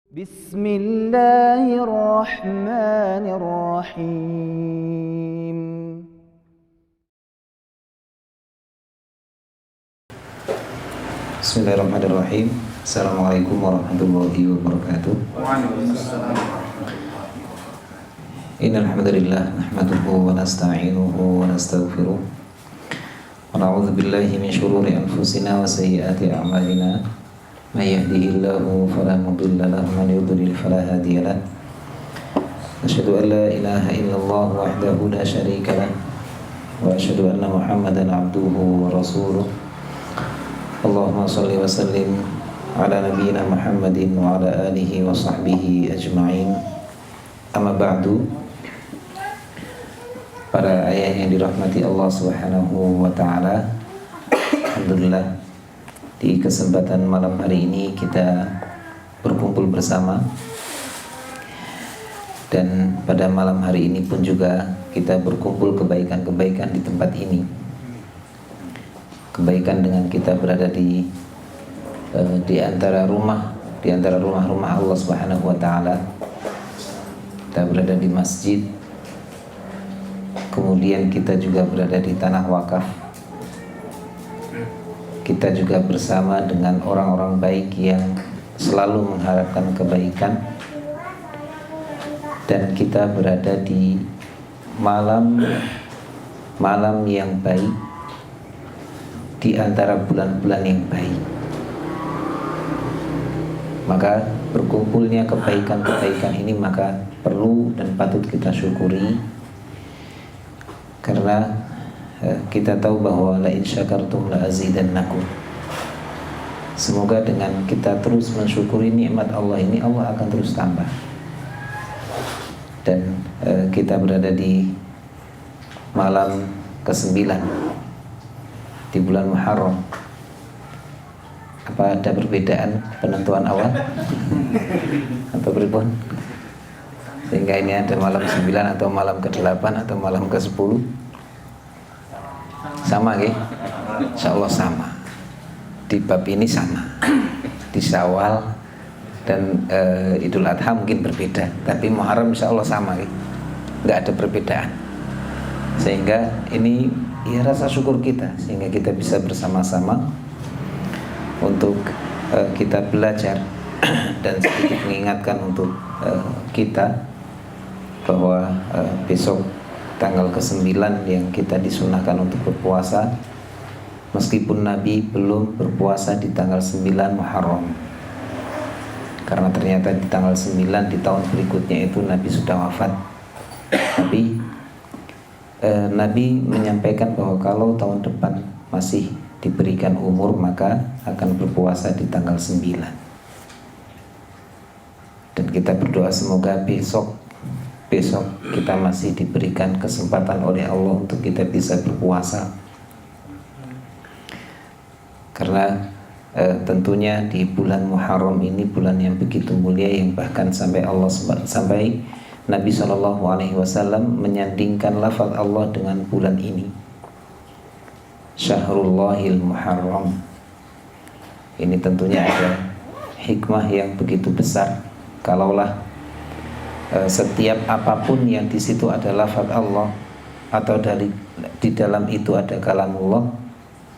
Bismillahirrahmanirrahim. Bismillahirrahmanirrahim. Assalamualaikum warahmatullahi wabarakatuh. Innal hamdalillah nahmaduhu wa nasta'inuhu wa nastaghfiruh. Wa na'udzu billahi min shururi anfusina wa sayyiati a'malina. May yahdihillahu fala mudilla lahu wa man yudlil fala hadiya lahu. Asyhadu an la ilaha illallah wahdahu la syarika lahu wa asyhadu anna Muhammadan 'abduhu wa rasuluh. Allahumma shalli wa sallim ala nabiyyina Muhammadin wa ala alihi wa sahbihi ajma'in. Amma ba'du. Para ayah yang dirahmati Allah Subhanahu wa taala, alhamdulillah di kesempatan malam hari ini kita berkumpul bersama, dan pada malam hari ini pun juga kita berkumpul kebaikan-kebaikan di tempat ini. Kebaikan dengan kita berada di antara rumah-rumah Allah Subhanahu wa taala. Kita berada di masjid. Kemudian kita juga berada di tanah wakaf. Kita juga bersama dengan orang-orang baik yang selalu mengharapkan kebaikan. Dan kita berada di malam yang baik, di antara bulan-bulan yang baik. Maka berkumpulnya kebaikan-kebaikan ini maka perlu dan patut kita syukuri, karena kita tahu bahwa la in syakartum la azidannakum. Semoga dengan kita terus mensyukuri nikmat Allah ini, Allah akan terus tambah. Dan kita berada di malam ke-9 di bulan Muharram. Apa ada perbedaan penentuan awal atau pripun? Sehingga ini ada malam 9 atau malam ke-8 atau malam ke-10? Sama nggih? Insyaallah sama. Di bab ini sama. Di Syawal dan Idul Adha mungkin berbeda, tapi Muharram insyaallah sama nggih. Enggak ada perbedaan. Sehingga ini ya rasa syukur kita, sehingga kita bisa bersama-sama untuk kita belajar dan sedikit mengingatkan untuk kita bahwa besok tanggal ke-9 yang kita disunahkan untuk berpuasa, meskipun Nabi belum berpuasa di tanggal 9 Muharram, karena ternyata di tanggal 9 di tahun berikutnya itu Nabi sudah wafat. Tapi Nabi menyampaikan bahwa kalau tahun depan masih diberikan umur maka akan berpuasa di tanggal 9. Dan kita berdoa semoga besok kita masih diberikan kesempatan oleh Allah untuk kita bisa berpuasa. Karena tentunya di bulan Muharram ini bulan yang begitu mulia, yang bahkan sampai Nabi SAW menyandingkan lafaz Allah dengan bulan ini, Syahrullahil Muharram. Ini tentunya ada hikmah yang begitu besar. Kalaulah setiap apapun yang di situ ada lafaz Allah atau di dalam itu ada kalamullah,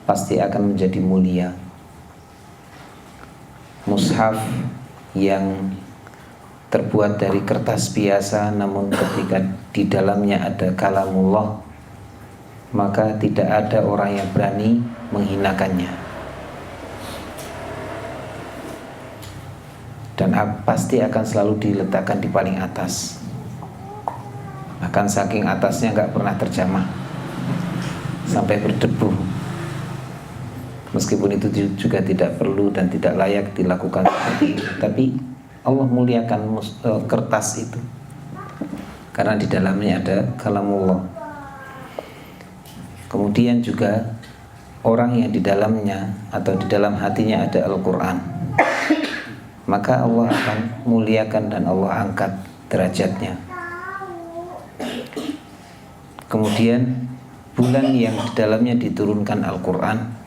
pasti akan menjadi mulia. Mushaf yang terbuat dari kertas biasa, namun ketika di dalamnya ada kalamullah, maka tidak ada orang yang berani menghinakannya. Dan pasti akan selalu diletakkan di paling atas. Bahkan saking atasnya nggak pernah terjamah sampai berdebu. Meskipun itu juga tidak perlu dan tidak layak dilakukan seperti itu, tapi Allah muliakan kertas itu karena di dalamnya ada kalamullah. Kemudian juga orang yang di dalamnya atau di dalam hatinya ada Al-Quran, maka Allah akan muliakan dan Allah angkat derajatnya. Kemudian bulan yang di dalamnya diturunkan Al-Quran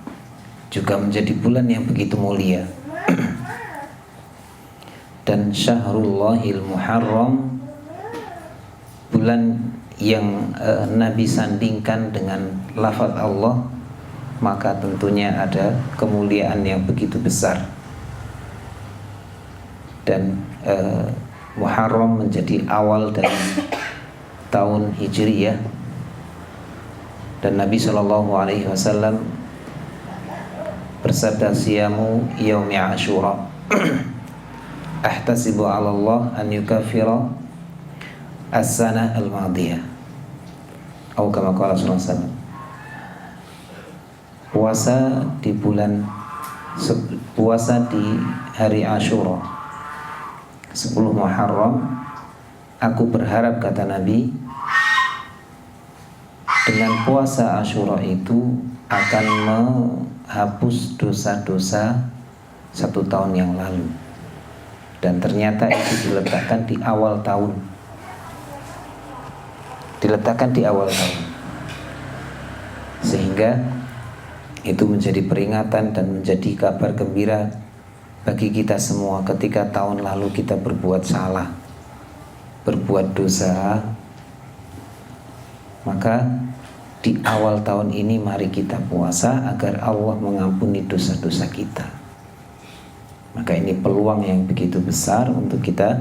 juga menjadi bulan yang begitu mulia. dan Syahrullahil Muharram, bulan yang Nabi sandingkan dengan lafaz Allah, maka tentunya ada kemuliaan yang begitu besar. Dan Muharram menjadi awal dari tahun Hijriyah, dan Nabi SAW bersabda, siyamu yaumi Ashura ahtasibu 'ala Allah an yukaffira as-sanah al-madiyah, atau kama qala sallallahu alaihi wasallam. Puasa di hari Ashura 10 Muharram, aku berharap, kata Nabi, dengan puasa Ashura itu akan menghapus dosa-dosa 1 tahun yang lalu. Dan ternyata itu diletakkan di awal tahun. Sehingga itu menjadi peringatan dan menjadi kabar gembira bagi kita semua ketika tahun lalu kita berbuat salah, berbuat dosa. Maka di awal tahun ini mari kita puasa agar Allah mengampuni dosa-dosa kita. Maka ini peluang yang begitu besar untuk kita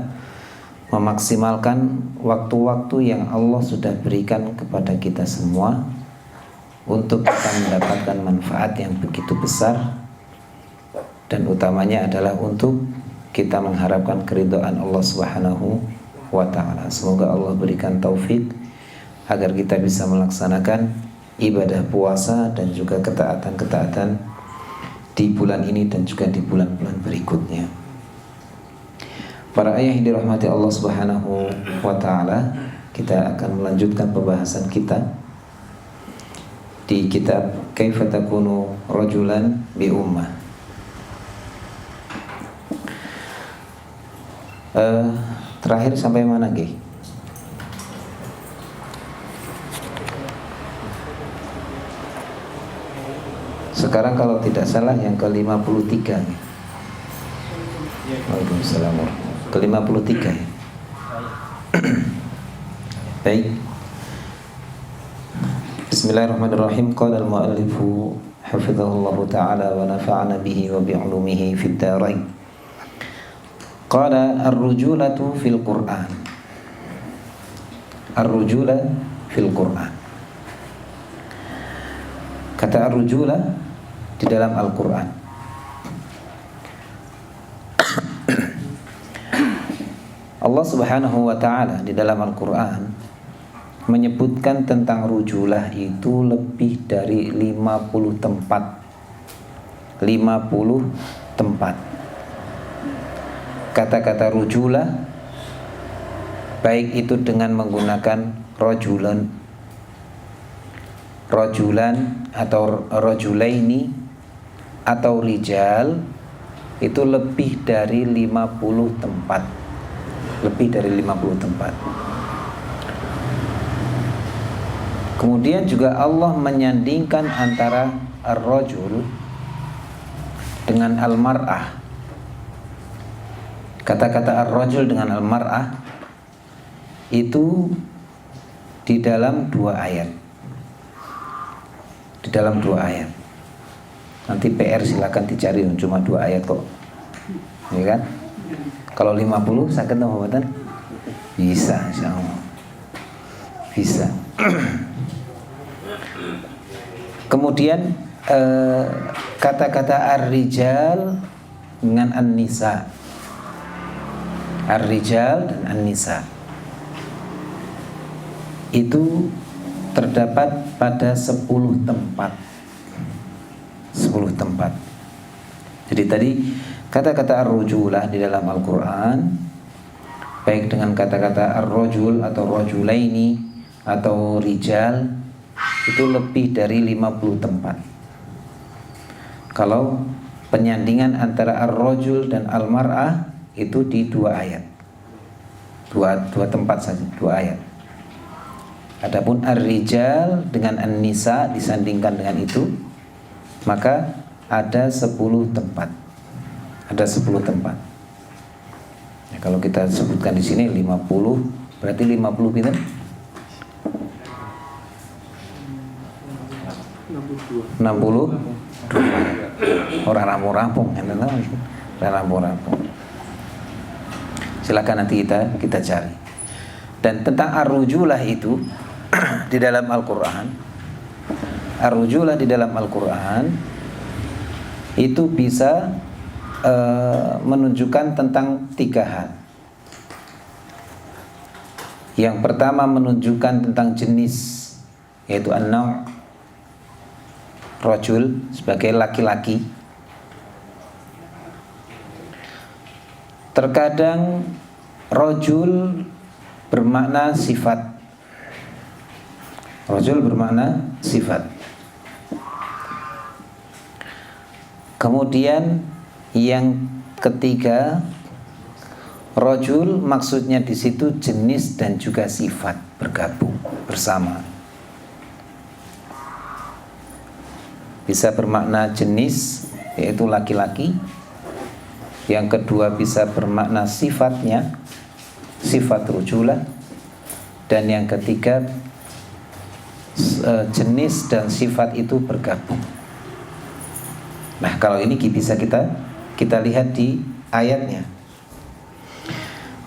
memaksimalkan waktu-waktu yang Allah sudah berikan kepada kita semua untuk kita mendapatkan manfaat yang begitu besar, dan utamanya adalah untuk kita mengharapkan keridhaan Allah Subhanahu wa ta'ala. Semoga Allah berikan taufik agar kita bisa melaksanakan ibadah puasa dan juga ketaatan-ketaatan di bulan ini dan juga di bulan-bulan berikutnya. Para ayah yang dirahmati Allah Subhanahu wa ta'ala, kita akan melanjutkan pembahasan kita di kitab Kaifa Takunu Rajulan bi Ummah. Terakhir sampai mana, Ki? Sekarang kalau tidak salah yang ke-53 nih. Waalaikumsalam. Ke-53 ya. Baik. Bismillahirrahmanirrahim. Qala al-mu'allifu hafizahullahu ta'ala wa nafa'ana bihi wa bi'ulumihi fid dharain. Qala ar-rujulatu fil Qur'an. Ar-rujula fil Qur'an. Kata ar-rujula di dalam Al-Quran. Allah Subhanahu wa ta'ala di dalam Al-Quran menyebutkan tentang rujulah itu lebih dari 50 tempat. 50 tempat. Kata-kata rujulah, baik itu dengan menggunakan rajulan atau rajulaini atau rijal, itu lebih dari 50 tempat. Lebih dari 50 tempat. Kemudian juga Allah menyandingkan antara ar-rajul dengan al-mar'ah. Kata-kata ar-rajul dengan al-mar'ah itu di dalam 2 ayat. Di dalam 2 ayat. Nanti PR silakan dicari, cuma 2 ayat kok. Ya kan? Kalau 50 sakit Muhammadan? Bisa, insyaallah. Bisa. Kemudian kata-kata ar-rijal dengan an-nisa. Ar-rijal dan an-nisa itu terdapat pada 10 tempat. 10 tempat. Jadi tadi kata-kata ar-rujulah di dalam Al-Quran, baik dengan kata-kata ar-rajul atau rajulaini atau rijal, itu lebih dari 50 tempat. Kalau penyandingan antara ar-rajul dan al-mar'ah itu di 2 ayat. Dua tempat saja, 2 ayat. Adapun ar-rijal dengan an-nisa disandingkan dengan itu, maka ada 10 tempat. Ada 10 tempat. Kalau kita sebutkan di sini 50, berarti 50 pinten? 60 orang rampung-rampung, orang rampung-rampung. Silakan nanti kita cari. Dan tentang ar-rujulah itu di dalam Al-Qur'an, ar-rujulah di dalam Al-Qur'an itu bisa menunjukkan tentang 3 hal. Yang pertama menunjukkan tentang jenis, yaitu an-naw', rajul sebagai laki-laki. Terkadang rajul bermakna sifat. Rajul bermakna sifat. Kemudian yang ketiga, rajul maksudnya di situ jenis dan juga sifat bergabung bersama. Bisa bermakna jenis, yaitu laki-laki. Yang kedua bisa bermakna sifatnya, sifat rujulah. Dan yang ketiga jenis dan sifat itu bergabung. Nah, kalau ini bisa kita lihat di ayatnya.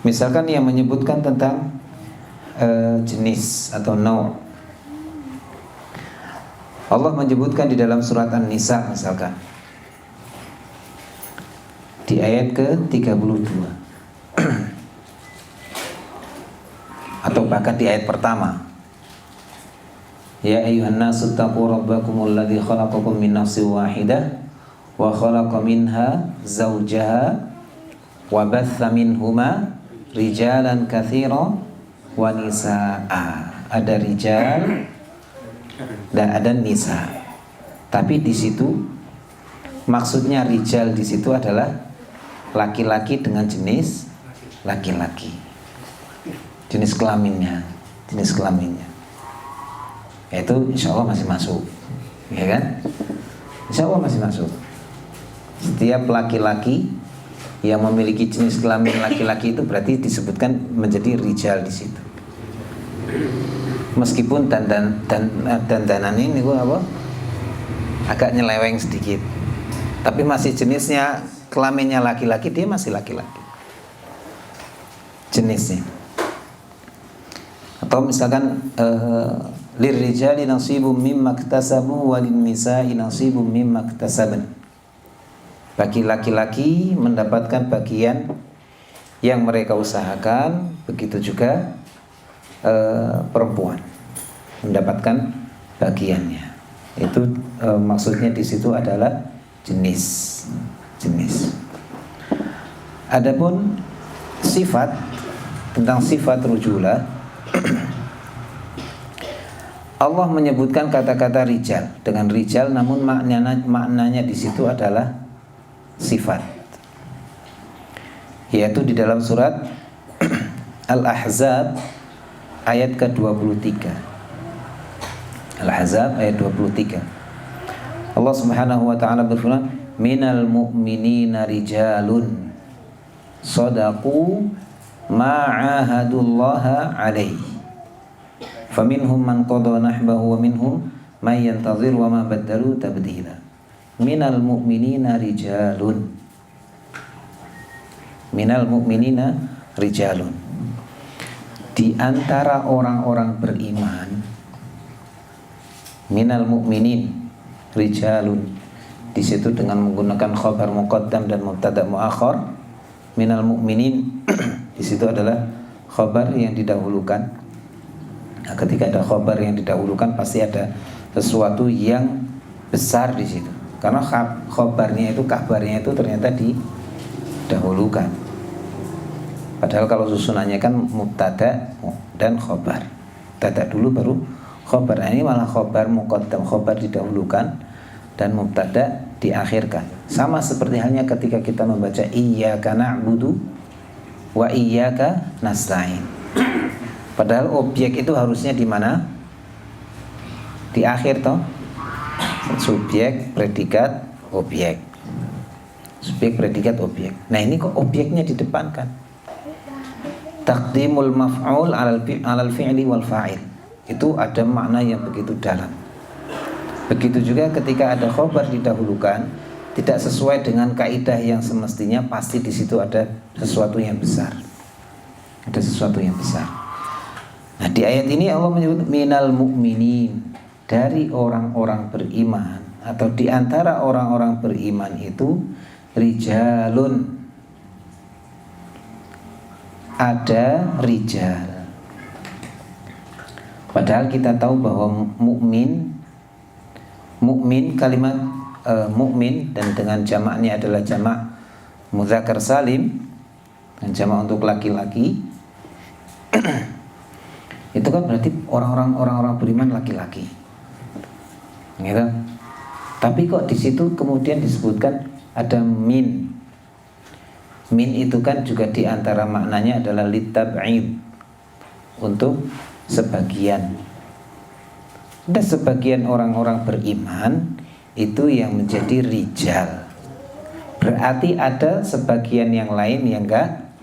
Misalkan yang menyebutkan tentang jenis atau naw'. Allah menyebutkan di dalam surat An-Nisa misalkan di ayat ke-32 atau bahkan di ayat pertama, ya ayyuhan nasu taqu rabbakumul ladzi khalaqakum min nafsin wahidah wa khalaqa minha zawjaha wa batha minhuma rijalan katsiran wa nisaa. Ada rijal dan ada nisa. Tapi di situ maksudnya rijal di situ adalah laki-laki dengan jenis laki-laki. Jenis kelaminnya. Itu insya Allah masih masuk. Ya kan? Insya Allah masih masuk. Setiap laki-laki yang memiliki jenis kelamin laki-laki itu berarti disebutkan menjadi rijal di situ. Meskipun dandanan ini agak nyeleweng sedikit, tapi masih jenisnya kelaminnya laki-laki, dia masih laki-laki jenisnya. Atau misalkan lirrijali nasibum mimma iktasabu walin nisa'i nasibum mimma iktasaban. Bagi laki-laki mendapatkan bagian yang mereka usahakan, begitu juga perempuan mendapatkan bagiannya. Itu maksudnya di situ adalah jenis. Adapun sifat, tentang sifat rujulah, Allah menyebutkan kata-kata rijal dengan rijal, namun maknanya di situ adalah sifat, yaitu di dalam surat Al-Ahzab ayat ke-23. Al-Ahzab ayat 23. Allah Subhanahu wa taala berfirman, "Minal mu'minina rijalun shadaqu ma 'ahadullaha 'alaihi. Faminhum man qada nahbahu wa minhum man yantazir wa ma badalu tabdila." Minal mu'minina rijalun. Minal mu'minina rijalun. Di antara orang-orang beriman, minal mu'minin rijalun, di situ dengan menggunakan khabar muqaddam dan mubtada muakhar. Minal mu'minin di situ adalah khabar yang didahulukan. Nah, ketika ada khabar yang didahulukan pasti ada sesuatu yang besar di situ, karena kabarnya itu ternyata didahulukan. Padahal kalau susunannya kan mubtada dan khobar, mubtada dulu baru khobar. Nah, ini malah khobar muqaddam, khobar didahulukan dan mubtada diakhirkan. Sama seperti halnya ketika kita membaca iyyaka na'budu wa iyyaka nasta'in. Padahal objek itu harusnya di mana? Di akhir toh. Subjek, predikat, objek. Subjek, predikat, objek. Nah, ini kok objeknya didepankan? taqdimul maf'ul 'alal fi'li wal fa'il. Itu ada makna yang begitu dalam. Begitu juga ketika ada khobar didahulukan, tidak sesuai dengan kaidah yang semestinya, pasti di situ ada sesuatu yang besar. Ada sesuatu yang besar. Nah, di ayat ini Allah menyebut minal mu'minin, dari orang-orang beriman, atau di antara orang-orang beriman itu rijalun, ada rijal. Padahal kita tahu bahwa mukmin kalimat mukmin dan dengan jamaknya adalah jamak muzakkar salim, dan jamak untuk laki-laki. Itu kan berarti orang-orang beriman laki-laki, gitu. Tapi kok di situ kemudian disebutkan ada min. Min itu kan juga diantara maknanya adalah litab'id, untuk sebagian. Ada sebagian orang-orang beriman itu yang menjadi rijal. Berarti ada sebagian yang lain yang enggak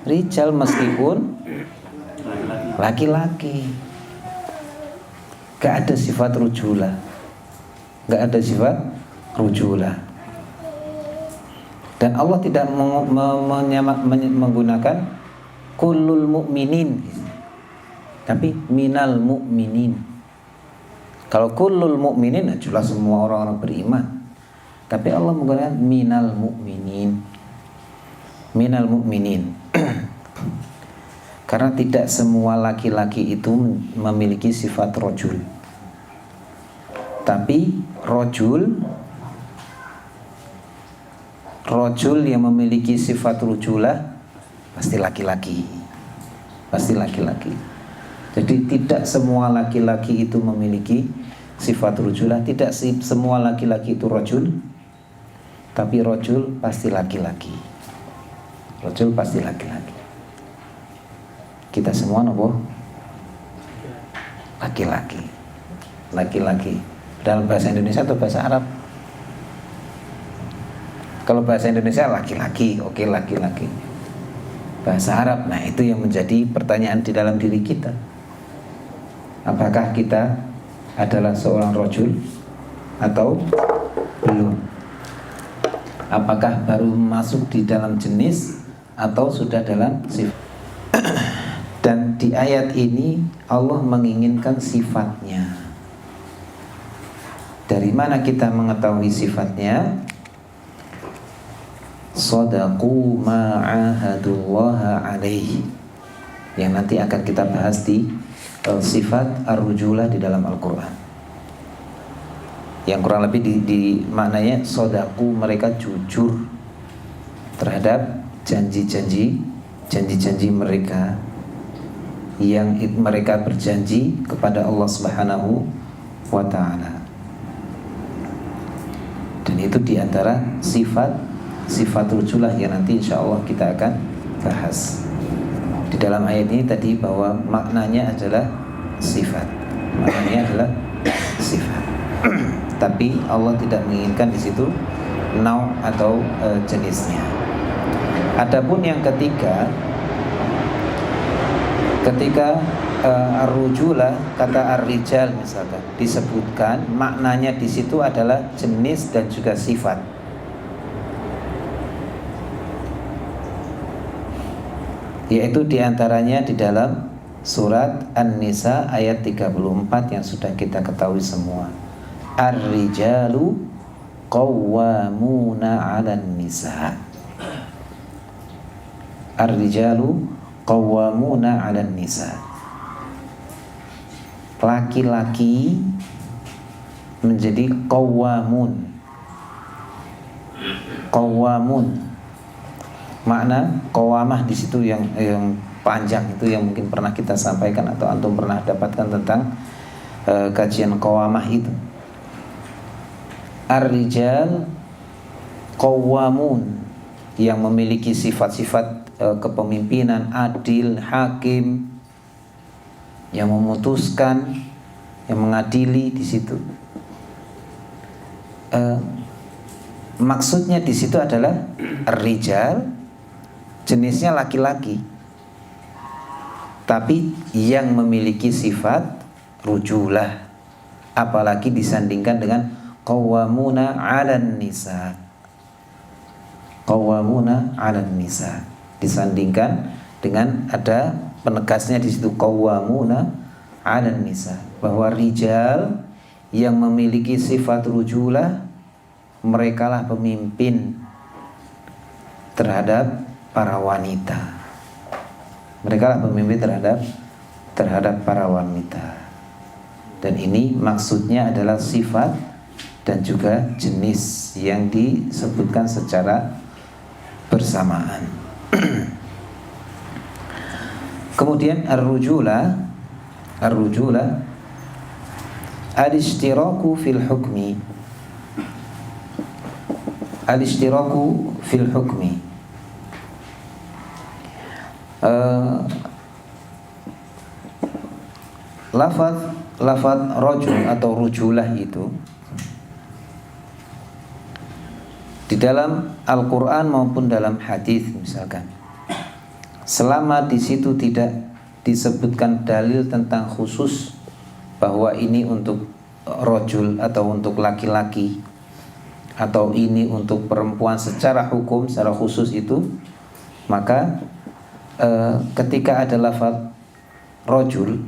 rijal meskipun laki-laki. Gak ada sifat rujulah. Gak ada sifat rujulah. Dan Allah tidak menggunakan kullul mu'minin, tapi minal mu'minin. Kalau kullul mu'minin jelas semua orang-orang beriman. Tapi Allah menggunakan minal mu'minin. Minal mu'minin. Karena tidak semua laki-laki itu memiliki sifat rojul. Tapi rojul yang memiliki sifat rujulah pasti laki-laki. Pasti laki-laki. Jadi tidak semua laki-laki itu memiliki sifat rujulah. Tidak semua laki-laki itu rojul. Tapi rojul pasti laki-laki. Rojul pasti laki-laki. Kita semua nopo? Laki-laki. Laki-laki. Dalam bahasa Indonesia atau bahasa Arab? Kalau bahasa Indonesia laki-laki, oke, laki-laki. Bahasa Arab, nah itu yang menjadi pertanyaan di dalam diri kita. Apakah kita adalah seorang rojul atau belum? Apakah baru masuk di dalam jenis atau sudah dalam sifat? Dan di ayat ini Allah menginginkan sifatnya. Dari mana kita mengetahui sifatnya? Sadaqu ma'ahadullaha alaihi, yang nanti akan kita bahas di sifat ar-rujulah di dalam Al-Quran. Yang kurang lebih di maknanya sadaqu, mereka jujur terhadap janji-janji mereka, yang mereka berjanji kepada Allah Subhanahu wa ta'ala. Dan itu diantara sifat rujulah yang nanti insya Allah kita akan bahas. Di dalam ayat ini tadi bahwa maknanya adalah sifat. Maknanya adalah sifat. Tapi Allah tidak menginginkan di situ nau atau jenisnya. Adapun yang ketiga, ketika ar-rujulah, kata ar-rijal misalkan disebutkan, maknanya di situ adalah jenis dan juga sifat. Yaitu diantaranya di dalam surat An-Nisa ayat 34 yang sudah kita ketahui semua. Ar-rijalu qawwamuna 'alan nisa. Ar-rijalu qawwamuna 'alan nisa. Laki-laki menjadi qawwamun. Qawwamun. Makna qawamah di situ yang panjang itu yang mungkin pernah kita sampaikan atau antum pernah dapatkan tentang kajian qawamah itu. Ar-rijal qawamun, yang memiliki sifat-sifat kepemimpinan, adil, hakim, yang memutuskan, yang mengadili di situ. Maksudnya di situ adalah ar-rijal, jenisnya laki-laki. tapi yang memiliki sifat rujulah, apalagi disandingkan dengan qawwamuna 'alan nisa. Qawwamuna 'alan nisa disandingkan dengan ada penegasnya di situ qawwamuna 'alan nisa, bahwa rijal yang memiliki sifat rujulah merekalah pemimpin terhadap para wanita. Merekalah pemimpin terhadap para wanita. Dan ini maksudnya adalah sifat dan juga jenis yang disebutkan secara bersamaan. Kemudian ar-rujula al-ishtiraku fil hukmi. Al-ishtiraku fil hukmi. Lafaz rajul atau rujulah itu di dalam Al-Quran maupun dalam hadis misalkan, selama di situ tidak disebutkan dalil tentang khusus bahwa ini untuk rajul atau untuk laki-laki atau ini untuk perempuan secara hukum, secara khusus itu, maka ketika ada lafaz rajul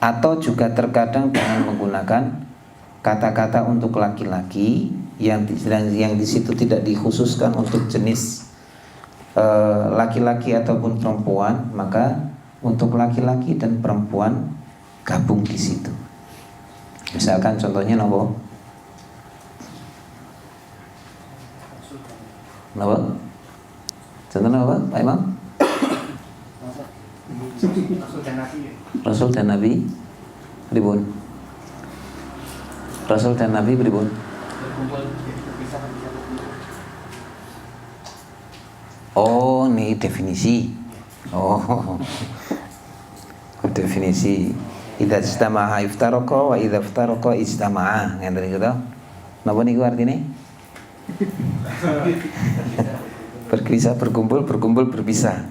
atau juga terkadang dengan menggunakan kata-kata untuk laki-laki yang di situ tidak dikhususkan untuk jenis laki-laki ataupun perempuan, maka untuk laki-laki dan perempuan gabung di situ. Misalkan contohnya apa? Apa? Contohnya apa, Pak Imam? Rasul dan Nabi pripun? Rasul dan Nabi pripun? Oh, ini definisi. Oh, definisi. Idza istama'a iftaraqa wa idza iftaraqa istama'a. Ngene gitu. Napa niku artine? Berpisah berkumpul, berkumpul berpisah.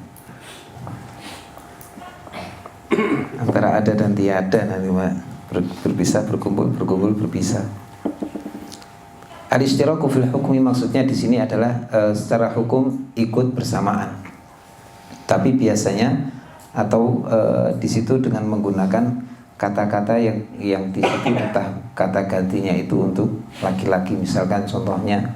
Antara ada dan tiada nanti Pak. Berpisah berkumpul, berkumpul berpisah. Al-ishtiraku fil hukmi maksudnya di sini adalah secara hukum ikut bersamaan. Tapi biasanya atau di situ dengan menggunakan kata-kata yang di situ entah kata gantinya itu untuk laki-laki, misalkan contohnya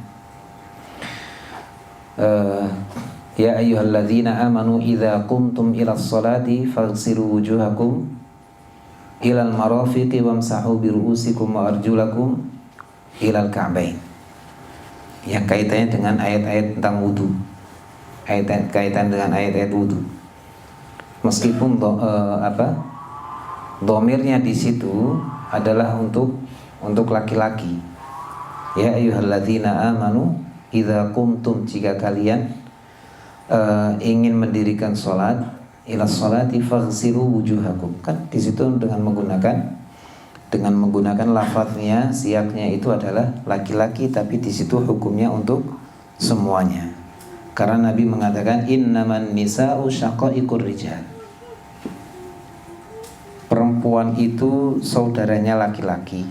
ya ayyuhalladzina amanu idza qumtum ilas salati faghsilu wujuhakum ilal marafiqi wamsahu biru'usikum wa arjulakum ilal ka'bain. Yang kaitannya dengan ayat-ayat tentang wudu, kaitan dengan ayat-ayat wudu. Meskipun domirnya di situ adalah untuk laki-laki. Ya ayyuhalladzina amanu idza qumtum, jika kalian ingin mendirikan salat, ila salati faghsilu wujuhakum. Kan di situ dengan menggunakan lafaznya, siaknya itu adalah laki-laki, tapi di situ hukumnya untuk semuanya. Karena Nabi mengatakan innaman nisa'u syaqaiqur rijal. Perempuan itu saudaranya laki-laki.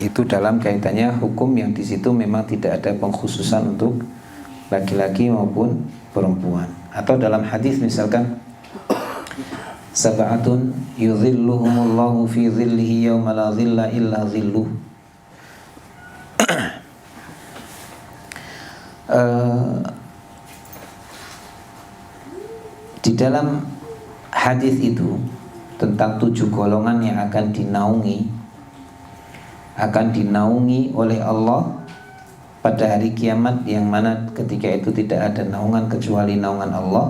Itu dalam kaitannya hukum yang di situ memang tidak ada pengkhususan untuk laki-laki maupun perempuan. Atau dalam hadis misalkan sab'atun yudhilluhumullahu fi dhillihi yawma la dhilla illa dhilluh. Di dalam hadis itu tentang 7 golongan yang akan dinaungi oleh Allah pada hari kiamat, yang mana ketika itu tidak ada naungan kecuali naungan Allah.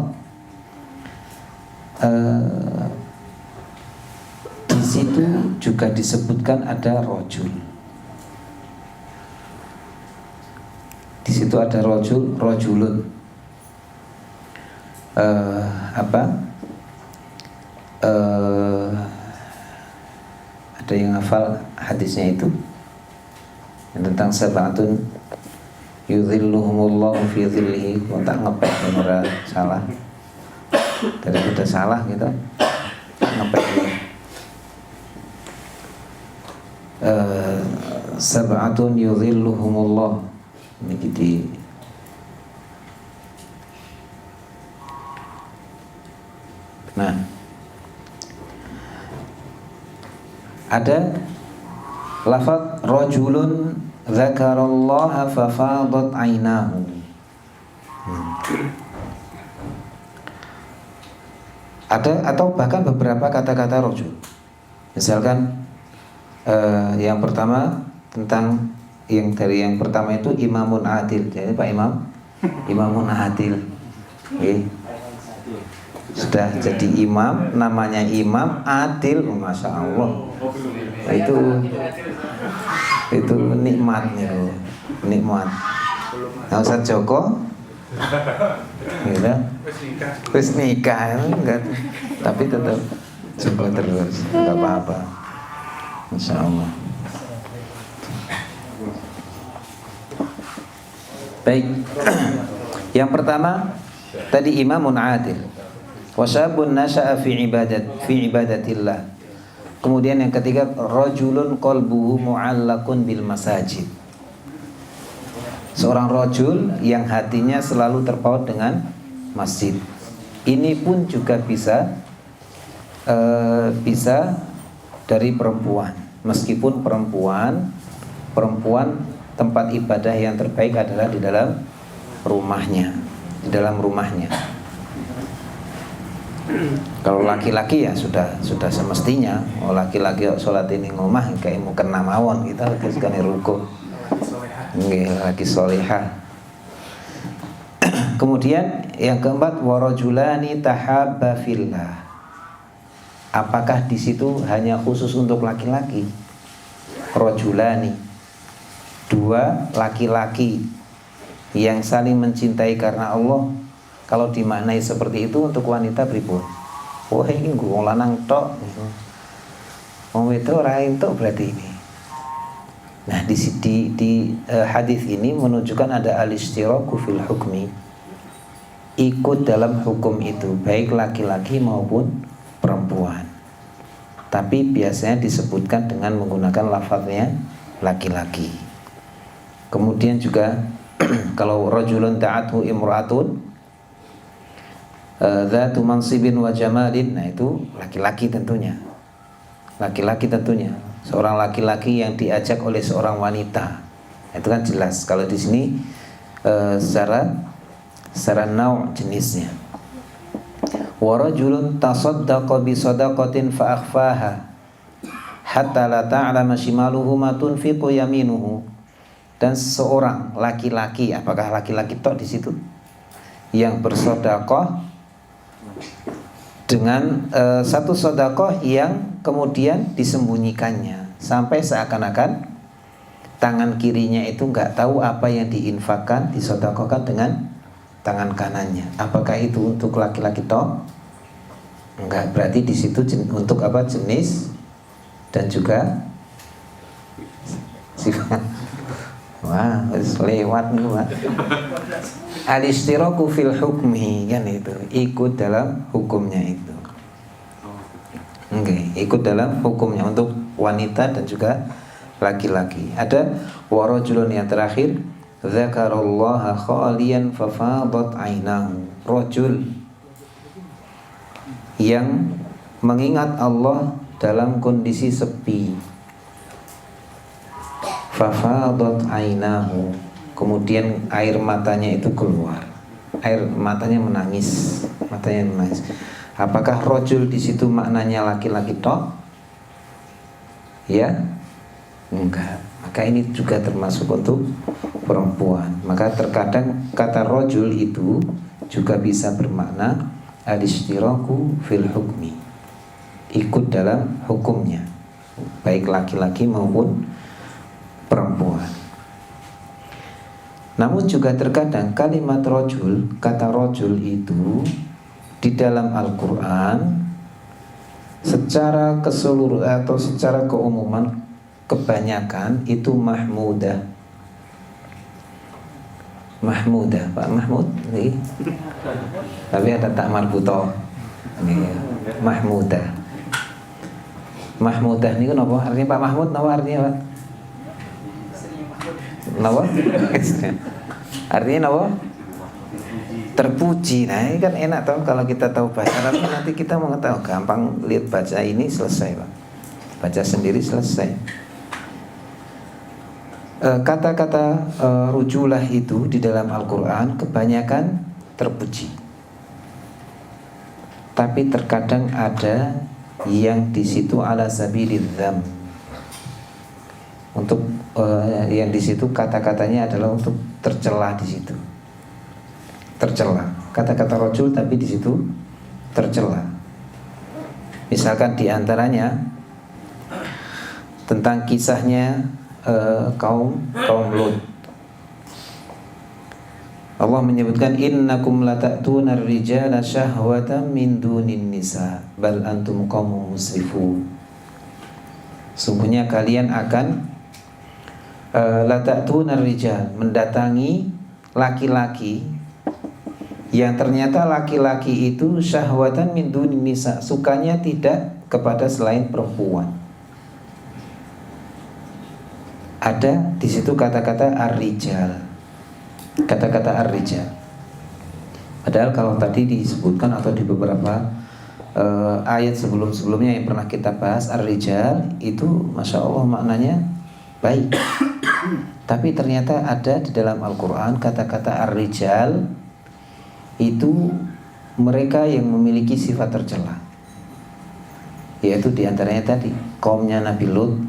Di situ juga disebutkan ada rajul. Di situ ada rajulun. Ada yang hafal hadisnya itu yang tentang sab'atun yudhilluhumullahu fi dhillihi. Kok tak ngepek bener salah. daripada salah gitu ngepek dulu. Sab'atun yudhilluhumullah, ini di nah ada lafaz rajulun dzakarallaha fafadat ainahu. Ada atau bahkan beberapa kata-kata rajul. Misalkan yang pertama tentang yang pertama itu imamun adil. Jadi Pak Imam, imamun adil. Sudah jadi imam, namanya imam adil, masya Allah. Itu nikmat nih, nikmat. Nah, Ustaz Joko, gitu, terus nikah, enggak, tapi tetap Joko terus, enggak apa-apa, masya Allah. Baik, yang pertama tadi imamun adil. Wasabun nasha'a fi ibadatillah. Kemudian yang ketiga rajulun qalbuhu mu'allaqun bil masajid. Seorang rajul yang hatinya selalu terpaut dengan masjid. Ini pun juga bisa dari perempuan. Meskipun perempuan tempat ibadah yang terbaik adalah di dalam rumahnya, Kalau laki-laki ya sudah semestinya. Oh, laki-laki sholat ini ngomah kayak mau kena mawon kita sekali ruku. Nggih, laki solehah. Kemudian yang keempat warajulani tahabba fillah. Apakah di situ hanya khusus untuk laki-laki? Rajulani, dua laki-laki yang saling mencintai karena Allah. Kalau dimaknai seperti itu untuk wanita pripun? Oh ini wong lanang tok. Wong wedok ora entuk berarti ini. Nah di hadis ini menunjukkan ada al-ishtiraku fil hukmi. Ikut dalam hukum itu baik laki-laki maupun perempuan. Tapi biasanya disebutkan dengan menggunakan lafaznya laki-laki. Kemudian juga kalau rajulun ta'athu imra'atun dzatu mansibin wa jamalin, nah itu laki-laki tentunya. Seorang laki-laki yang diajak oleh seorang wanita. Itu kan jelas. Kalau di sini secara nau' jenisnya. Wa rajulun tasaddaqa bi shadaqatin fa akhfaha hatta la ta'lama shimaluhu ma tunfiqu yaminuhu. Dan seorang laki-laki, apakah laki-laki tok di situ, yang bersedekah dengan satu sedekah yang kemudian disembunyikannya sampai seakan-akan tangan kirinya itu nggak tahu apa yang diinfakkan, disedekahkan dengan tangan kanannya. Apakah itu untuk laki-laki toh? Enggak, berarti di situ untuk apa, jenis dan juga sifat. Wah, lewat nih, Pak. Al-ishtiraku fil hukmi, kan itu, ikut dalam hukumnya itu. Oke, ikut dalam hukumnya untuk wanita dan juga laki-laki. Ada warajulun yang terakhir, dzakarallaha khaliyan fafadat ainahu. Rajul yang mengingat Allah dalam kondisi sepi. Fafadat ainahu. Kemudian air matanya itu keluar. Air matanya menangis. Apakah rajul di situ maknanya laki-laki tok? Ya? Enggak. Maka ini juga termasuk untuk perempuan. Maka terkadang kata rajul itu juga bisa bermakna al-ishtiraku fil hukmi. Ikut dalam hukumnya. Baik laki-laki maupun perempuan. Namun juga terkadang kalimat rajul, kata rajul itu di dalam Al-Quran secara keseluruhan atau secara keumuman kebanyakan itu mahmudah. Mahmudah, Pak Mahmud nih. Tapi ada tak marbutoh. Ini Mahmudah. Mahmudah ini kan apa? Artinya Pak Mahmud, apa artinya Pak? Napa? Artinya apa? Terpuji. Nah ini kan enak tau kalau kita tahu bahasa Arab, nanti kita mau tahu gampang, lihat baca ini selesai Pak. Baca sendiri selesai. Kata-kata rujulah itu di dalam Al-Quran kebanyakan terpuji. Tapi terkadang ada yang di situ ala sabilidz dzam. Untuk yang di situ kata-katanya adalah untuk tercela di situ. Tercela. Kata-kata rajul tapi di situ tercela. Misalkan di antaranya tentang kisahnya kaum Lut. Allah menyebutkan innakum lata'tunar rijala syahwatan min dunin nisa bal antum qaumun musrifun. Sungguhnya kalian akan lata'tunar rijal, mendatangi laki-laki yang ternyata laki-laki itu syahwatan min dunin nisa, sukanya tidak kepada selain perempuan. Ada di situ kata-kata ar-rijal. Kata-kata ar-rijal. Padahal kalau tadi disebutkan atau di beberapa ayat sebelum-sebelumnya yang pernah kita bahas, ar-rijal itu Masya Allah maknanya baik. Tapi ternyata ada di dalam Al-Quran kata-kata ar-rijal itu mereka yang memiliki sifat tercela, yaitu diantaranya tadi kaumnya Nabi Lut,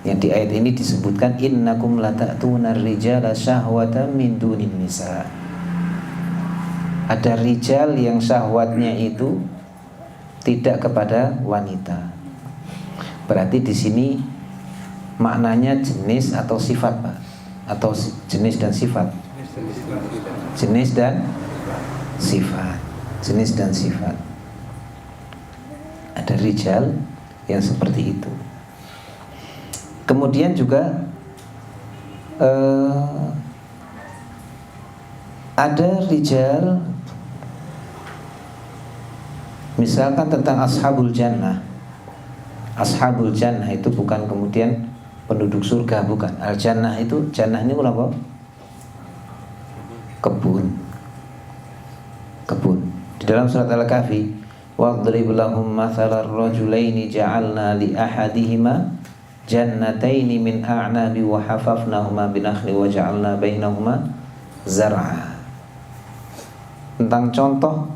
yang di ayat ini disebutkan innakum lata'tunar rijala syahwatan min dunin nisa. Ada rijal yang syahwatnya itu tidak kepada wanita. Berarti di sini maknanya jenis atau sifat, Pak? Atau jenis dan sifat? Jenis dan sifat. Jenis dan sifat. Ada rijal yang seperti itu. Kemudian juga ada rijal, misalkan tentang ashabul jannah. Ashabul jannah itu bukan kemudian penduduk surga, bukan. Al jannah itu, jannah ini apa? Kebun. Kebun. Di dalam surat Al-Kahfi, wadrib lahum mathalar rajulaini ja'alna li ahadihima jannataini min a'nabi wa hafafnahuma binakhli wa ja'alna bainahuma zar'a. Tentang contoh,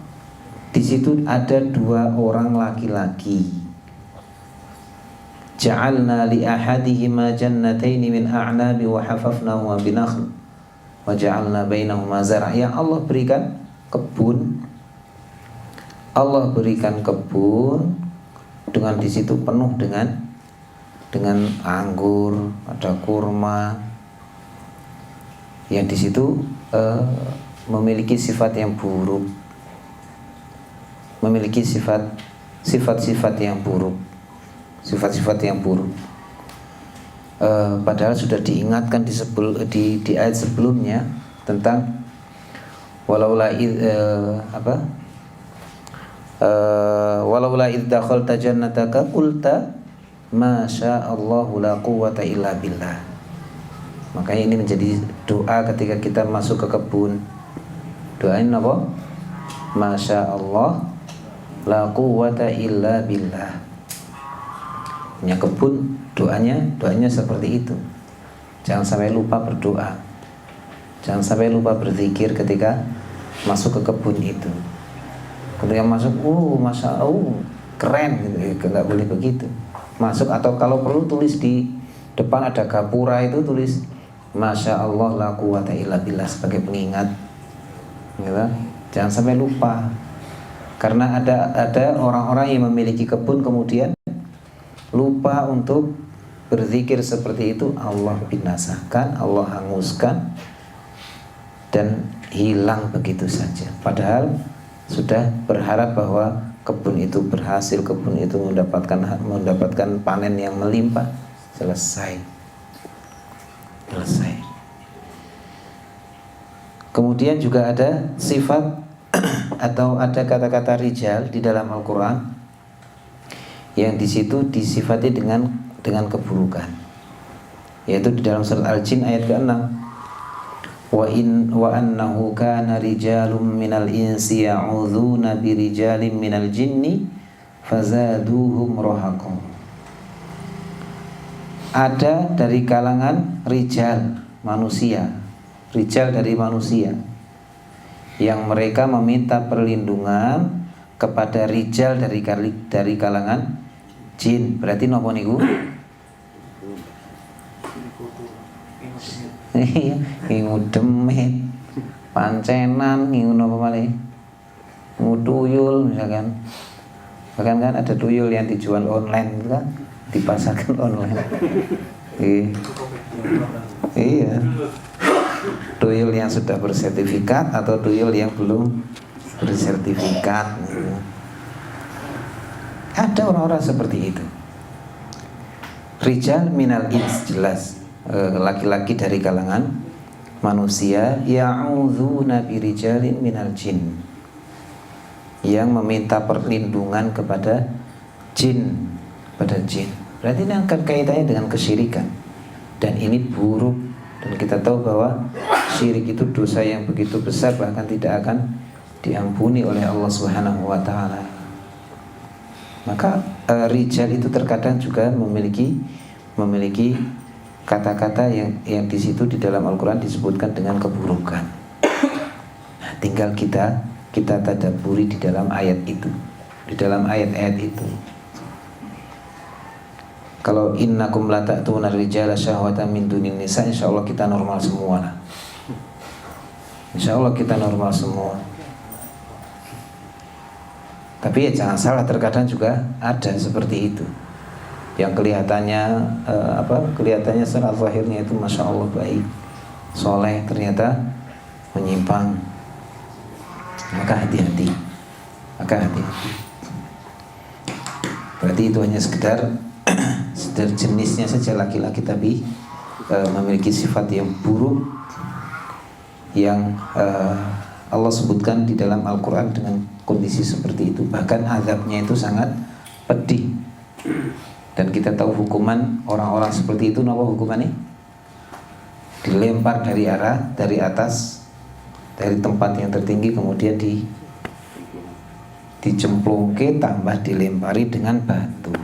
di situ ada dua orang laki-laki. Ja'alna li ahadihima jannataini min a'nabi wa hafafnahuma binakhli wa ja'alna bainahuma zar'a. Yang Allah berikan kebun. Allah berikan kebun dengan di situ penuh dengan anggur, ada kurma, yang di situ memiliki sifat yang buruk, memiliki sifat-sifat yang buruk, sifat-sifat yang buruk. Padahal sudah diingatkan di ayat sebelumnya tentang walaula id dakhalta jannataka qulta Masya Allahu la quwwata illa billah. Makanya ini menjadi doa ketika kita masuk ke kebun. Doain apa? Masya Allah la quwwata illa billah. Punya kebun, doanya seperti itu. Jangan sampai lupa berdoa. Jangan sampai lupa berzikir ketika masuk ke kebun itu. Ketika masuk, Masya Allah, keren gitu. Nggak boleh begitu. Masuk, atau kalau perlu tulis di depan ada gapura itu, tulis Masya Allah la quwwata illa billah sebagai pengingat, gitu. Jangan sampai lupa, karena ada orang-orang yang memiliki kebun kemudian lupa untuk berzikir seperti itu. Allah binasakan, Allah hanguskan, dan hilang begitu saja. Padahal sudah berharap bahwa kebun itu berhasil, kebun itu mendapatkan panen yang melimpah. Selesai. Kemudian juga ada sifat atau ada kata-kata rijal di dalam Al-Quran yang di situ disifati dengan keburukan, yaitu di dalam surat Al-Jin ayat ke-6, wa annahu kana rijalun minal insi ya'udzuuna birijalin minal jinni fazaduhum rahaqa. Ada dari kalangan rijal dari manusia yang mereka meminta perlindungan kepada rijal dari kalangan jin. Berarti nopo niku? Iya, ngingu demit, pancenan, ngingu nopo malih? Ngingu tuyul misalkan. Bahkan kan ada tuyul yang dijual online itu kan, dipasarkan online. Iya. Tuyul yang sudah bersertifikat atau tuyul yang belum bersertifikat. Ada orang-orang seperti itu. Rijal minal ins, jelas laki-laki dari kalangan manusia, ya'udzuna birijalin minal jin, yang meminta perlindungan kepada jin, Berarti ini akan kaitannya dengan kesyirikan, dan ini buruk. Dan kita tahu bahwa syirik itu dosa yang begitu besar, bahkan tidak akan diampuni oleh Allah Subhanahu wa taala. Maka rijal itu terkadang juga memiliki kata-kata yang di situ di dalam Al-Qur'an disebutkan dengan keburukan. Nah, tinggal kita tadabburi di dalam ayat itu, di dalam ayat-ayat itu. Kalau innakum la ta'tuna rijala syahwatan min dunin nisa, insyaallah kita normal semua lah. Insyaallah kita normal semua. Tapi ya jangan salah, terkadang juga ada seperti itu, yang kelihatannya kelihatannya secara zahirnya itu masya Allah baik, soleh, ternyata menyimpang. Maka hati-hati. Berarti itu hanya sekedar jenisnya saja laki-laki, tapi memiliki sifat yang buruk yang Allah sebutkan di dalam Al-Quran dengan kondisi seperti itu. Bahkan azabnya itu sangat pedih. Dan kita tahu hukuman orang-orang seperti itu, apa hukumannya? Dilempar dari atas, dari tempat yang tertinggi, kemudian dicemplungke, tambah dilempari dengan batu.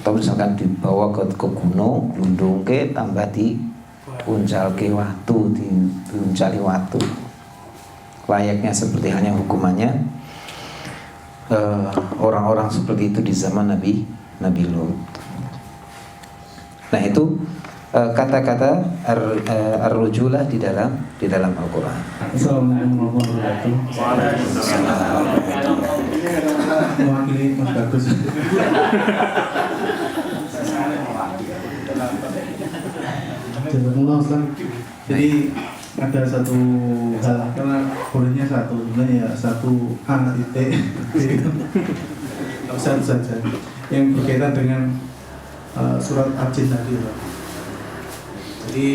Atau misalkan dibawa ke gunung, glundungke, tambah diuncalke watu, diuncali watu. Layaknya seperti hanya hukumannya orang-orang seperti itu di zaman Nabi Lut. Nah, itu kata-kata ar-rujulah di dalam Al-Quran. Assalamualaikum warahmatullahi wabarakatuh. Mewakili Mas Bagus. Jadi ada satu hal, karena bolehnya satu anak satu saja yang berkaitan dengan surat Al-Jin tadi. Jadi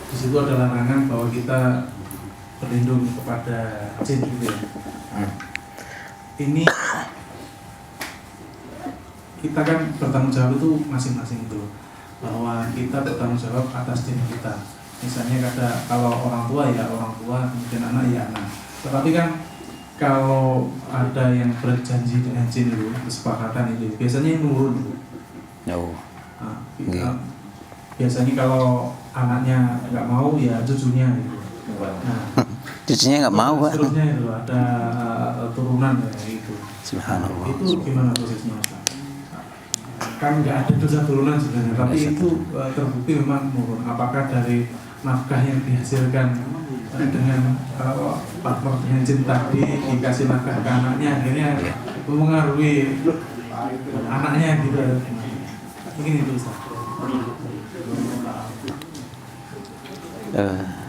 di situ ada larangan bahwa kita berlindung kepada jin gitu ya. Ini kita kan bertanggung jawab itu masing-masing itu, bahwa kita bertanggung jawab atas jin kita. Misalnya kalau orang tua ya orang tua, kemudian anak ya anak. Tetapi kan kalau ada yang berjanji dengan jin itu, kesepakatan itu biasanya nurun. Biasanya kalau anaknya nggak mau ya cucunya gitu. Nah, cucunya nggak mau, Pak. Seterusnya itu ada turunan kayak gitu. Subhanallah. Itu gimana prosesnya, Pak? Kan nggak ada dosa turunan sebenarnya, tapi itu terbukti memang nurun. Apakah dari nafkah yang dihasilkan dengan partner dengan jin tadi dikasih nafkah ke anaknya, akhirnya mempengaruhi anaknya gitu. Mungkin itu, Ustaz.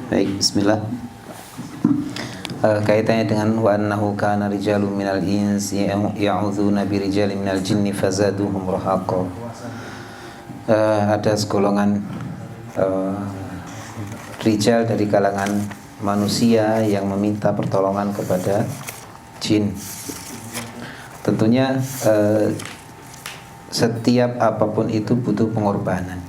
Baik, bismillah. Kaitannya dengan wa annahu kana rijalun minal insi ya'udzuna birijalin minal jinni fazaduhum rahaqa. Ada segolongan rijal dari kalangan manusia yang meminta pertolongan kepada jin. Tentunya setiap apapun itu butuh pengorbanan.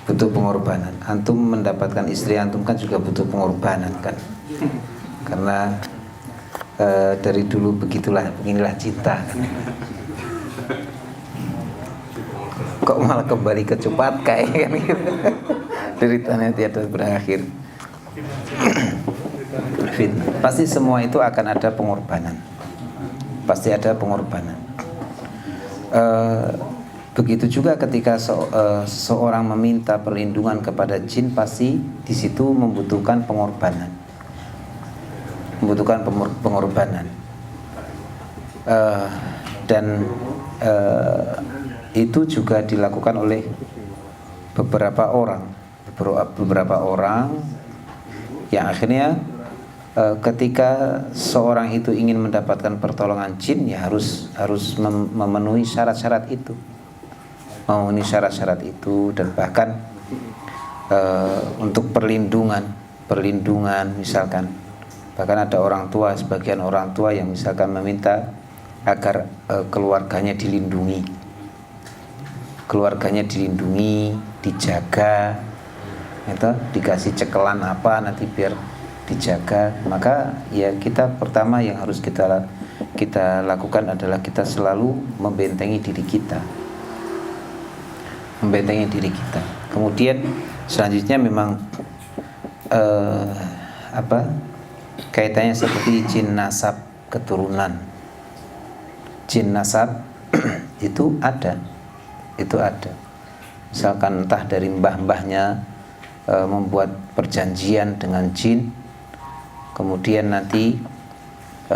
Butuh pengorbanan. Antum mendapatkan istri antum kan juga butuh pengorbanan kan. Karena dari dulu beginilah cinta kan. Kok malah kembali ke cepat kayak kan gitu. Deritanya tiada berakhir. Pasti semua itu akan ada pengorbanan. Pasti ada pengorbanan. Begitu juga ketika seseorang meminta perlindungan kepada jin, pasti di situ membutuhkan pengorbanan. Membutuhkan pengorbanan. Dan itu juga dilakukan oleh beberapa orang yang akhirnya ketika seorang itu ingin mendapatkan pertolongan jin, ya harus memenuhi syarat-syarat itu, dan bahkan untuk perlindungan misalkan, bahkan ada sebagian orang tua yang misalkan meminta agar keluarganya dilindungi, dijaga, itu dikasih cekelan apa nanti biar dijaga. Maka ya kita pertama yang harus kita lakukan adalah kita selalu membentengi diri kita. Kemudian selanjutnya memang kaitannya seperti jin nasab keturunan. Jin nasab itu ada. Misalkan entah dari mbah-mbahnya membuat perjanjian dengan jin, kemudian nanti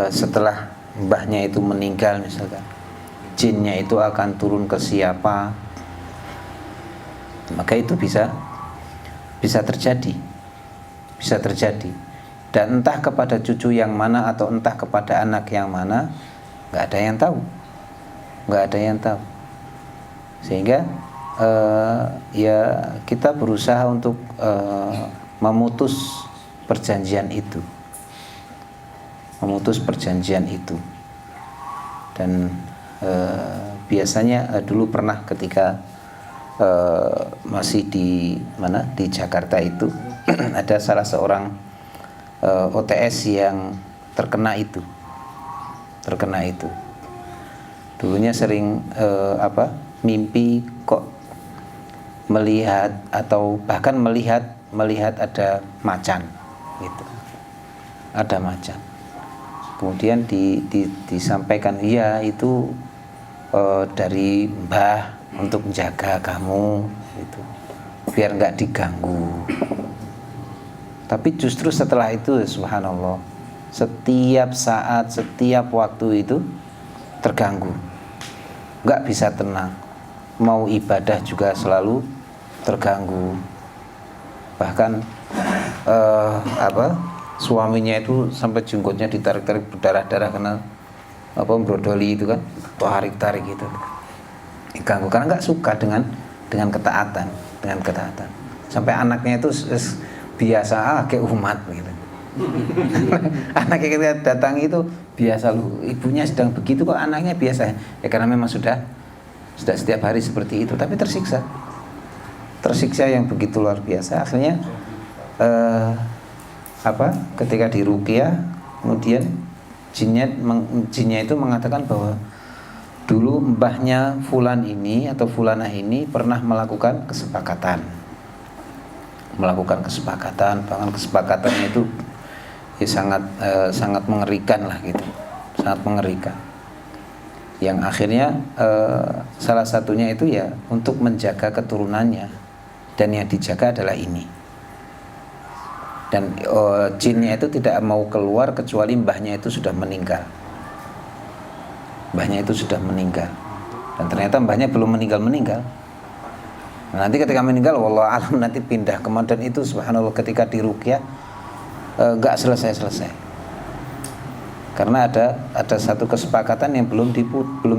setelah mbahnya itu meninggal misalkan, jinnya itu akan turun ke siapa, maka itu bisa terjadi, dan entah kepada cucu yang mana atau entah kepada anak yang mana, nggak ada yang tahu. Sehingga ya kita berusaha untuk memutus perjanjian itu, dan biasanya dulu pernah ketika masih di Jakarta itu ada salah seorang OTS yang terkena itu. Dulunya sering mimpi kok melihat atau bahkan melihat ada macan gitu. Ada macan. Kemudian disampaikan, iya itu dari mbah untuk menjaga kamu gitu, biar nggak diganggu. Tapi justru setelah itu subhanallah, setiap saat, setiap waktu itu terganggu, nggak bisa tenang, mau ibadah juga selalu terganggu. Bahkan suaminya itu sampai jenggotnya ditarik-tarik berdarah-darah karena brodoli itu kan, tarik-tarik gitu, diganggu karena nggak suka dengan ketaatan. Sampai anaknya itu biasa kayak umat gitu. Anaknya ketika datang itu biasa, lu ibunya sedang begitu kok anaknya biasa ya, karena memang sudah setiap hari seperti itu, tapi tersiksa yang begitu luar biasa. Akhirnya ketika diruqyah, kemudian jinnya itu mengatakan bahwa dulu mbahnya fulan ini atau fulanah ini pernah melakukan kesepakatan, bahkan kesepakatannya itu ya sangat mengerikan lah gitu, sangat mengerikan. Yang akhirnya salah satunya itu ya untuk menjaga keturunannya, dan yang dijaga adalah ini. Dan jinnya itu tidak mau keluar kecuali mbahnya itu sudah meninggal. Dan ternyata mbahnya belum meninggal. Nah, nanti ketika meninggal, wallahu alam nanti pindah kemana, dan itu subhanallah ketika diruqyah nggak selesai. Karena ada satu kesepakatan yang belum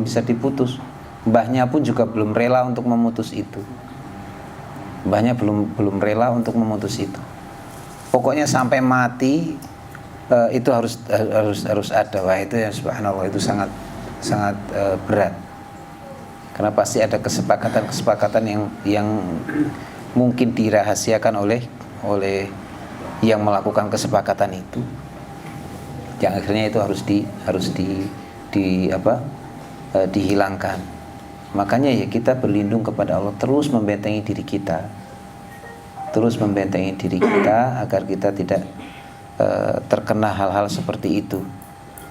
bisa diputus. Mbahnya pun juga belum rela untuk memutus itu. pokoknya sampai mati itu harus ada. Wah, itu ya subhanallah, itu sangat berat. Karena pasti ada kesepakatan yang mungkin dirahasiakan oleh yang melakukan kesepakatan itu, yang akhirnya itu harus dihilangkan. Makanya ya kita berlindung kepada Allah, terus membentengi diri kita agar kita tidak terkena hal-hal seperti itu.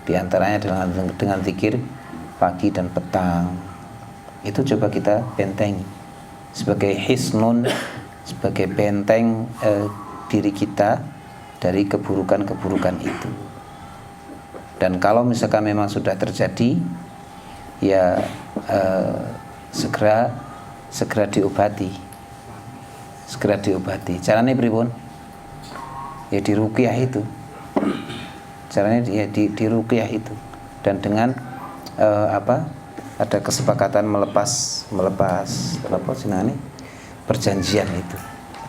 Di antaranya dengan zikir pagi dan petang. Itu coba kita bentengi sebagai hisnun, sebagai benteng diri kita dari keburukan-keburukan itu. Dan kalau misalkan memang sudah terjadi, ya segera diobati. Caranya pripun? Ya diruqyah itu. Caranya ya diruqyah itu. Dan dengan ada kesepakatan melepas apa senane perjanjian itu,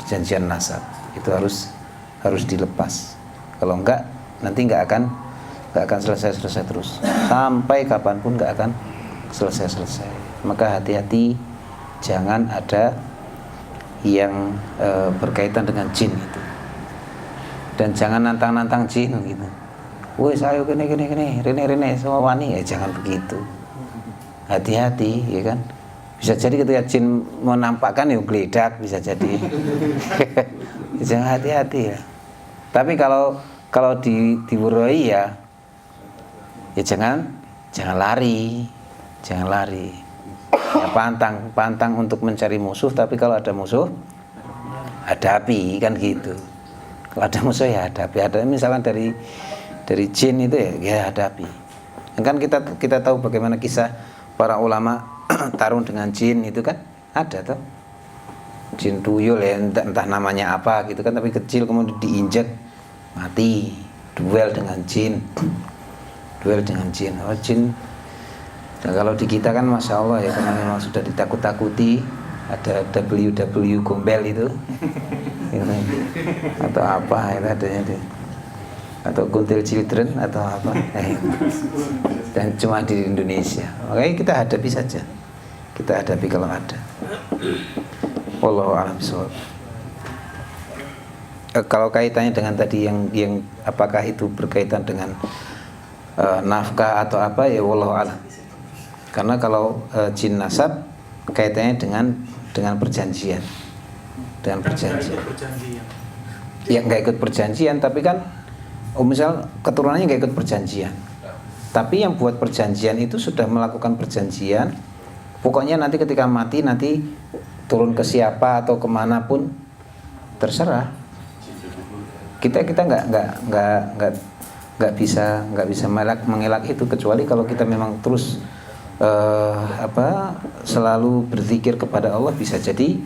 perjanjian nasab itu harus dilepas. Kalau enggak nanti enggak akan selesai terus, sampai kapanpun enggak akan selesai. Maka hati-hati, jangan ada yang berkaitan dengan jin itu, dan jangan nantang jin gitu. Wes ayo gini rene semua wani, ya jangan begitu. Hati-hati, ya kan. Bisa jadi ketika jin menampakkan ya geledak, bisa jadi. Jangan, hati-hati ya. Tapi kalau diwurai ya jangan lari. Ya pantang untuk mencari musuh, tapi kalau ada musuh hadapi, kan gitu. Kalau ada musuh ya hadapi. Ada misalnya dari jin itu ya hadapi. Kan kita tahu bagaimana kisah para ulama tarung dengan jin itu kan ada tuh. Jin tuyul ya, entah namanya apa gitu kan, tapi kecil, kemudian diinjak mati. Duel dengan jin. Oh jin. Dan kalau di kita kan masya Allah ya, karena memang sudah ditakut-takuti, ada WW gombel itu, gitu. Atau apa itu adanya itu, atau kuntil children atau apa, dan cuma di Indonesia. Makanya kita hadapi saja, kalau ada. Wallahu a'lam bishawab. Kalau kaitannya dengan tadi yang apakah itu berkaitan dengan nafkah atau apa, ya wallahu a'lam. Karena kalau jin nasab kaitannya dengan perjanjian. Ya nggak ikut perjanjian, tapi kan misal keturunannya nggak ikut perjanjian, tapi yang buat perjanjian itu sudah melakukan perjanjian. Pokoknya nanti ketika mati nanti turun ke siapa atau kemana pun terserah. Kita nggak bisa mengelak itu, kecuali kalau kita memang terus selalu berzikir kepada Allah, bisa jadi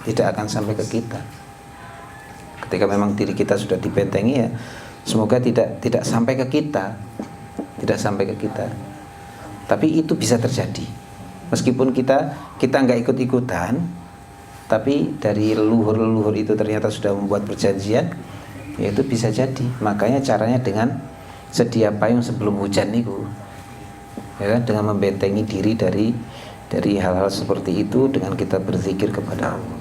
tidak akan sampai ke kita. Ketika memang diri kita sudah dibentengi, ya semoga tidak sampai ke kita, Tapi itu bisa terjadi. Meskipun kita nggak ikut-ikutan, tapi dari leluhur itu ternyata sudah membuat perjanjian, ya itu bisa jadi. Makanya caranya dengan sedia payung sebelum hujan niku. Ya kan, dengan membentengi diri dari hal-hal seperti itu, dengan kita berzikir kepada Allah.